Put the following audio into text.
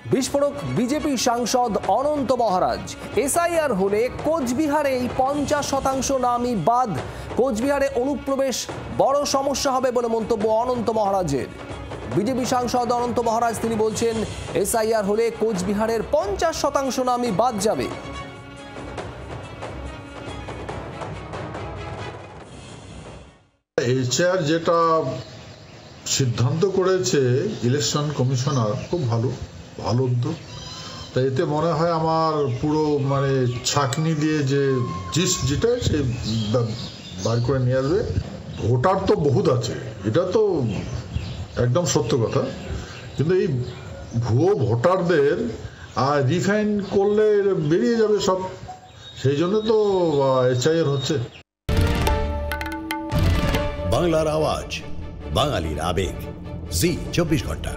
বিস্ফোরক বিজেপি সাংসদ অনন্ত মহারাজ। এসআইআর হলে কোচবিহারে এই 50% নামই বাদ। কোচবিহারে অনুপ্রবেশ বড় সমস্যা হবে বলে মন্তব্য অনন্ত মহারাজের। বিজেপি সাংসদ অনন্ত মহারাজ তিনি বলছেন, এসআইআর হলে কোচবিহারের 50% নামই বাদ যাবে। এসআইআর যেটা সিদ্ধান্ত করেছে ইলেকশন কমিশনার, খুব ভালো উদ্যোগ। তাই এতে মনে হয় আমার পুরো ছাঁকনি দিয়ে যে যেটা সে বার করে নিয়ে আসবে। ভোটার তো বহুত আছে, এটা তো একদম সত্য কথা, কিন্তু এই ভুয়ো ভোটারদের আর রিফাইন করলে বেরিয়ে যাবে সব, সেই জন্য তো এসআইআর হচ্ছে। বাংলার আওয়াজ, বাঙালির আবেগ, জি 24 ঘন্টা।